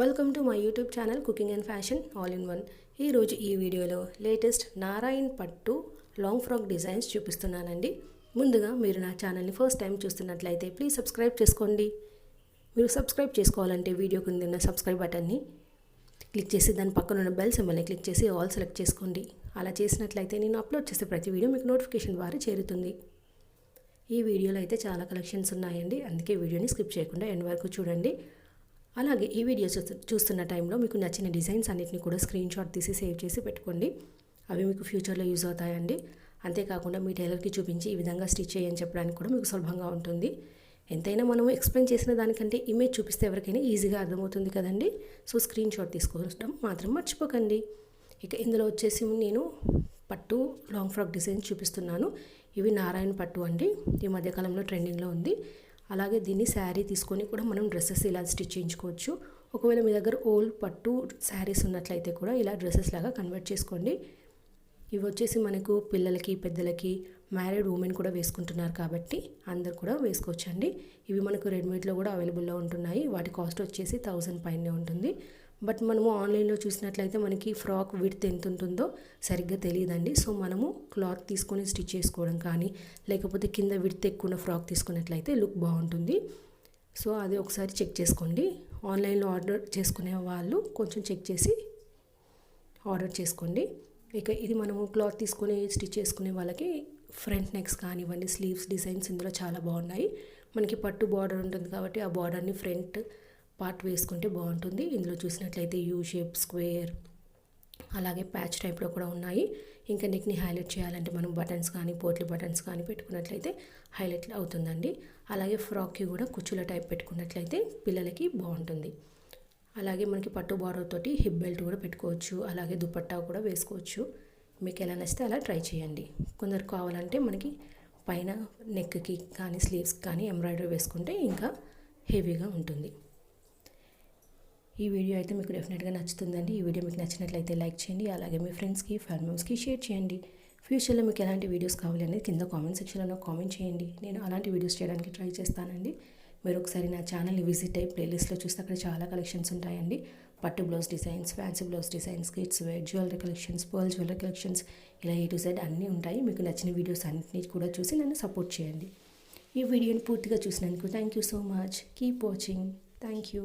Welcome to my YouTube channel cooking and fashion all in one. ఈరోజు ఈ వీడియోలో latest Narayan పట్టు లాంగ్ ఫ్రాక్ డిజైన్స్ చూపిస్తున్నానండి. ముందుగా మీరు నా ఛానల్ని ఫస్ట్ టైం చూస్తున్నట్లయితే ప్లీజ్ సబ్స్క్రైబ్ చేసుకోండి. మీరు సబ్స్క్రైబ్ చేసుకోవాలంటే వీడియో కింద ఉన్న సబ్స్క్రైబ్ బటన్ని క్లిక్ చేసి దాని పక్కన ఉన్న బెల్ సింబల్ని క్లిక్ చేసి ఆల్ సెలెక్ట్ చేసుకోండి. అలా చేసినట్లయితే నేను అప్లోడ్ చేసే ప్రతి వీడియో మీకు నోటిఫికేషన్ ద్వారా చేరుతుంది. ఈ వీడియోలో అయితే చాలా కలెక్షన్స్ ఉన్నాయండి, అందుకే వీడియోని స్కిప్ చేయకుండా ఎండ్ వరకు చూడండి. అలాగే ఈ వీడియో చూస్తున్న టైంలో మీకు నచ్చిన డిజైన్స్ అన్నిటిని కూడా స్క్రీన్ షాట్ తీసి సేవ్ చేసి పెట్టుకోండి. అవి మీకు ఫ్యూచర్లో యూజ్ అవుతాయండి. అంతేకాకుండా మీ టైలర్కి చూపించి ఈ విధంగా స్టిచ్ చేయని చెప్పడానికి కూడా మీకు సులభంగా ఉంటుంది. ఎంతైనా మనం ఎక్స్ప్లెయిన్ చేసిన దానికంటే ఇమేజ్ చూపిస్తే ఎవరికైనా ఈజీగా అర్థమవుతుంది కదండి. సో స్క్రీన్ షాట్ తీసుకోవడం మాత్రం మర్చిపోకండి. ఇక ఇందులో వచ్చేసి నేను పట్టు లాంగ్ ఫ్రాక్ డిజైన్స్ చూపిస్తున్నాను. ఇవి నారాయణ పట్టు అండి, ఈ మధ్యకాలంలో ట్రెండింగ్లో ఉంది. అలాగే దీన్ని శారీ తీసుకొని కూడా మనం డ్రెస్సెస్ ఇలా స్టిచ్ చేయించుకోవచ్చు. ఒకవేళ మీ దగ్గర ఓల్డ్ పట్టు శారీస్ ఉన్నట్లయితే కూడా ఇలా డ్రెస్సెస్ లాగా కన్వర్ట్ చేసుకోండి. ఇవి వచ్చేసి మనకు పిల్లలకి, పెద్దలకి, మ్యారీడ్ ఉమెన్ కూడా వేసుకుంటున్నారు కాబట్టి అందరు కూడా వేసుకోవచ్చండి. ఇవి మనకు రెడీమేడ్లో కూడా అవైలబుల్లో ఉంటున్నాయి. వాటి కాస్ట్ వచ్చేసి 1000 పైనే ఉంటుంది. బట్ మనము ఆన్లైన్లో చూసినట్లయితే మనకి ఫ్రాక్ విడ్త్ ఎంత ఉంటుందో సరిగ్గా తెలియదండి. సో మనము క్లాత్ తీసుకొని స్టిచ్ చేసుకోవడం కానీ, లేకపోతే కింద విడ్త్ ఎక్కువ ఉన్న ఫ్రాక్ తీసుకున్నట్లయితే లుక్ బాగుంటుంది. సో అది ఒకసారి చెక్ చేసుకోండి. ఆన్లైన్లో ఆర్డర్ చేసుకునే వాళ్ళు కొంచెం చెక్ చేసి ఆర్డర్ చేసుకోండి. ఇక ఇది మనము క్లాత్ తీసుకొని స్టిచ్ చేసుకునే వాళ్ళకి ఫ్రంట్ నెక్స్ కానివ్వండి, స్లీవ్స్ డిజైన్స్ ఇందులో చాలా బాగున్నాయి. మనకి పట్టు బార్డర్ ఉంటుంది కాబట్టి ఆ బార్డర్ని ఫ్రంట్ పార్ట్ వేసుకుంటే బాగుంటుంది. ఇందులో చూసినట్లయితే యూ షేప్, స్క్వేర్, అలాగే ప్యాచ్ టైప్లో కూడా ఉన్నాయి. ఇంకా నెక్ని హైలైట్ చేయాలంటే మనం బటన్స్ కానీ, పోట్లీ బటన్స్ కానీ పెట్టుకున్నట్లయితే హైలైట్ అవుతుందండి. అలాగే ఫ్రాక్కి కూడా కుచ్చుల టైప్ పెట్టుకున్నట్లయితే పిల్లలకి బాగుంటుంది. అలాగే మనకి పట్టు బార్డర్ తోటి హిప్ బెల్ట్ కూడా పెట్టుకోవచ్చు. అలాగే దుపట్టా కూడా వేసుకోవచ్చు. మీకు ఎలా నచ్చితే అలా ట్రై చేయండి. కొందరు కావాలంటే మనకి పైన నెక్కి కానీ, స్లీవ్స్ కానీ ఎంబ్రాయిడరీ వేసుకుంటే ఇంకా హెవీగా ఉంటుంది. ఈ వీడియో అయితే మీకు డెఫినెట్గా నచ్చుతుందండి. ఈ వీడియో మీకు నచ్చినట్లయితే లైక్ చేయండి. అలాగే మీ ఫ్రెండ్స్కి, ఫ్యామిలీ మెంబర్స్కి షేర్ చేయండి. ఫ్యూచర్లో మీకు ఎలాంటి వీడియోస్ కావాలి అనేది కింద కామెంట్ సెక్షన్లో కామెంట్ చేయండి. నేను అలాంటి వీడియోస్ చేయడానికి ట్రై చేస్తానండి. మీరు ఒకసారి నా ఛానల్ని విజిట్ అయ్యి ప్లేలిస్ట్లో చూస్తే అక్కడ చాలా కలెక్షన్స్ ఉంటాయండి. పట్టు blouse designs, fancy blouse designs, kids wear, jewellery collections, pearl jewellery collections, ఇలా A to Z అన్నీ ఉంటాయి. మీకు నచ్చిన వీడియోస్ అన్నింటినీ కూడా చూసి నన్ను సపోర్ట్ చేయండి. ఈ వీడియోని పూర్తిగా చూసినందుకు thank you so much. Keep watching. Thank you.